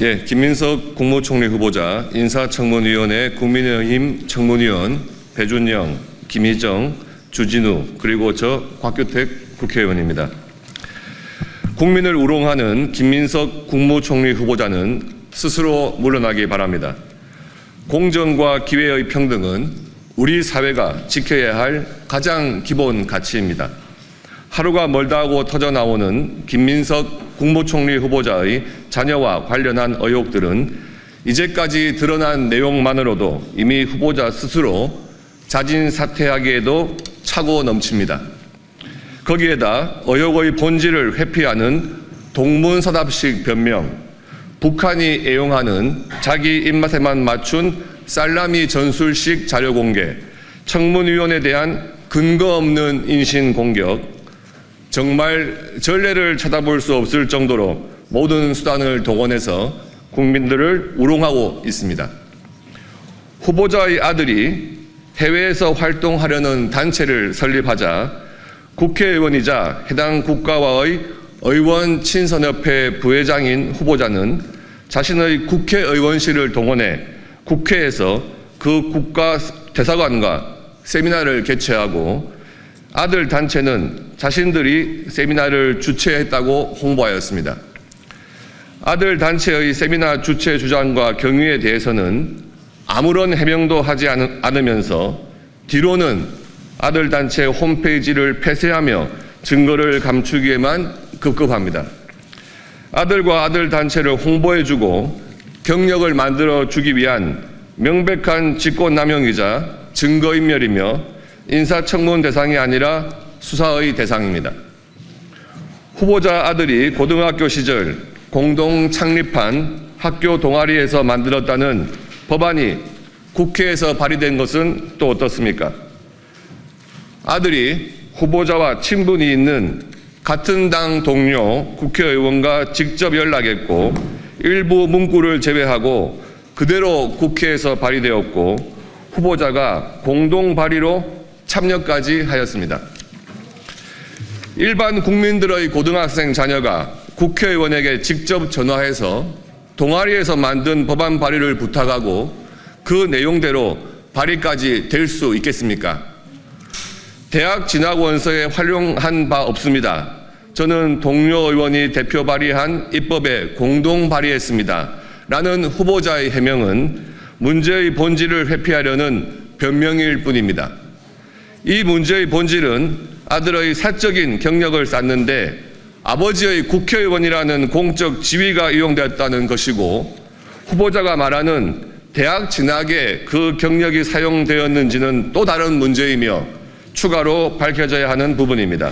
김민석 국무총리 후보자, 인사청문위원회 국민의힘 청문위원 배준영, 김희정, 주진우, 그리고 저 곽규택 국회의원입니다. 국민을 우롱하는 김민석 국무총리 후보자는 스스로 물러나기 바랍니다. 공정과 기회의 평등은 우리 사회가 지켜야 할 가장 기본 가치입니다. 하루가 멀다 하고 터져나오는 김민석 국무총리 후보자의 자녀와 관련한 의혹들은 이제까지 드러난 내용만으로도 이미 후보자 스스로 자진 사퇴하기에도 차고 넘칩니다. 거기에다 의혹의 본질을 회피하는 동문서답식 변명, 북한이 애용하는 자기 입맛에만 맞춘 살라미 전술식 자료 공개, 청문위원에 대한 근거 없는 인신 공격, 정말 전례를 찾아볼 수 없을 정도로 모든 수단을 동원해서 국민들을 우롱하고 있습니다. 후보자의 아들이 해외에서 활동하려는 단체를 설립하자 국회의원이자 해당 국가와의 의원 친선협회 부회장인 후보자는 자신의 국회의원실을 동원해 국회에서 그 국가 대사관과 세미나를 개최하고 아들 단체는 자신들이 세미나를 주최했다고 홍보하였습니다. 아들 단체의 세미나 주최 주장과 경위에 대해서는 아무런 해명도 하지 않으면서 뒤로는 아들 단체 홈페이지를 폐쇄하며 증거를 감추기에만 급급합니다. 아들과 아들 단체를 홍보해주고 경력을 만들어주기 위한 명백한 직권남용이자 증거인멸이며 인사청문 대상이 아니라 수사의 대상입니다. 후보자 아들이 고등학교 시절 공동 창립한 학교 동아리에서 만들었다는 법안이 국회에서 발의된 것은 또 어떻습니까? 아들이 후보자와 친분이 있는 같은 당 동료 국회의원과 직접 연락했고 일부 문구를 제외하고 그대로 국회에서 발의되었고 후보자가 공동 발의로 참여까지 하였습니다. 일반 국민들의 고등학생 자녀가 국회의원에게 직접 전화해서 동아리에서 만든 법안 발의를 부탁하고 그 내용대로 발의까지 될 수 있겠습니까? 대학 진학 원서에 활용한 바 없습니다. 저는 동료 의원이 대표 발의한 입법에 공동 발의했습니다. 라는 후보자의 해명은 문제의 본질을 회피하려는 변명일 뿐입니다. 이 문제의 본질은 아들의 사적인 경력을 쌓는데 아버지의 국회의원이라는 공적 지위가 이용되었다는 것이고 후보자가 말하는 대학 진학에 그 경력이 사용되었는지는 또 다른 문제이며 추가로 밝혀져야 하는 부분입니다.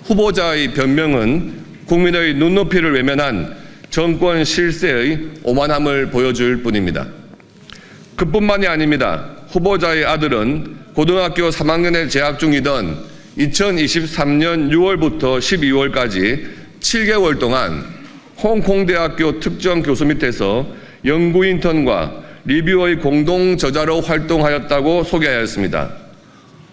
후보자의 변명은 국민의 눈높이를 외면한 정권 실세의 오만함을 보여줄 뿐입니다. 그뿐만이 아닙니다. 후보자의 아들은 고등학교 3학년에 재학 중이던 2023년 6월부터 12월까지 7개월 동안 홍콩대학교 특정 교수 밑에서 연구 인턴과 리뷰의 공동 저자로 활동하였다고 소개하였습니다.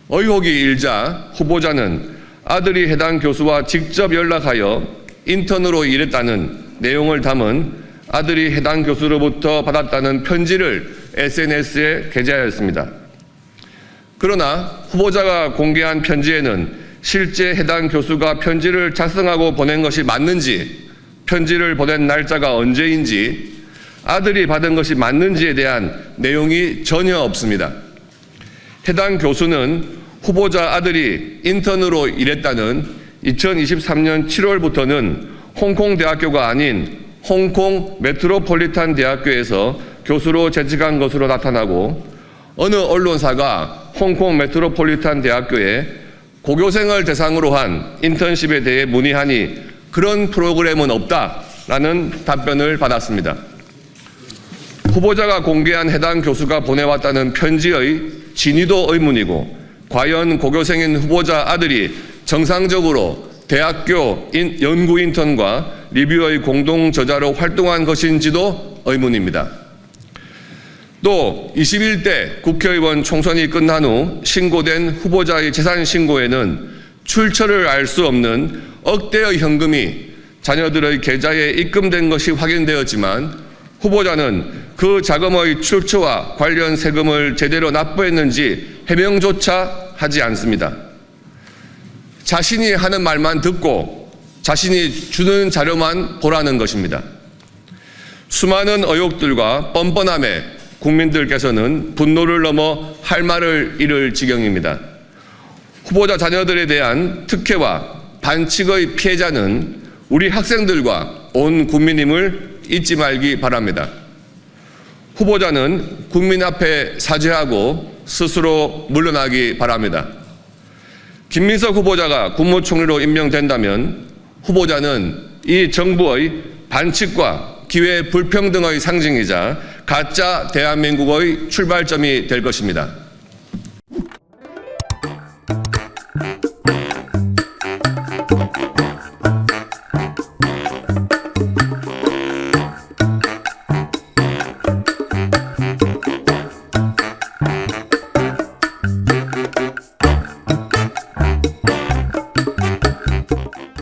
의혹이 일자 후보자는 아들이 해당 교수와 직접 연락하여 인턴으로 일했다는 내용을 담은 아들이 해당 교수로부터 받았다는 편지를 SNS에 게재하였습니다. 그러나 후보자가 공개한 편지에는 실제 해당 교수가 편지를 작성하고 보낸 것이 맞는지, 편지를 보낸 날짜가 언제인지, 아들이 받은 것이 맞는지에 대한 내용이 전혀 없습니다. 해당 교수는 후보자 아들이 인턴으로 일했다는 2023년 7월부터는 홍콩대학교가 아닌 홍콩 메트로폴리탄 대학교에서 교수로 재직한 것으로 나타나고 어느 언론사가 홍콩 메트로폴리탄 대학교에 고교생을 대상으로 한 인턴십에 대해 문의하니 그런 프로그램은 없다라는 답변을 받았습니다. 후보자가 공개한 해당 교수가 보내왔다는 편지의 진위도 의문이고 과연 고교생인 후보자 아들이 정상적으로 대학교 연구 인턴과 리뷰의 공동 저자로 활동한 것인지도 의문입니다. 또 21대 국회의원 총선이 끝난 후 신고된 후보자의 재산 신고에는 출처를 알 수 없는 억대의 현금이 자녀들의 계좌에 입금된 것이 확인되었지만 후보자는 그 자금의 출처와 관련 세금을 제대로 납부했는지 해명조차 하지 않습니다. 자신이 하는 말만 듣고 자신이 주는 자료만 보라는 것입니다. 수많은 의혹들과 뻔뻔함에 국민들께서는 분노를 넘어 할 말을 잃을 지경입니다. 후보자 자녀들에 대한 특혜와 반칙의 피해자는 우리 학생들과 온 국민임을 잊지 말기 바랍니다. 후보자는 국민 앞에 사죄하고 스스로 물러나기 바랍니다. 김민석 후보자가 국무총리로 임명된다면 후보자는 이 정부의 반칙과 기회 불평등의 상징이자 가짜 대한민국의 출발점이 될 것입니다.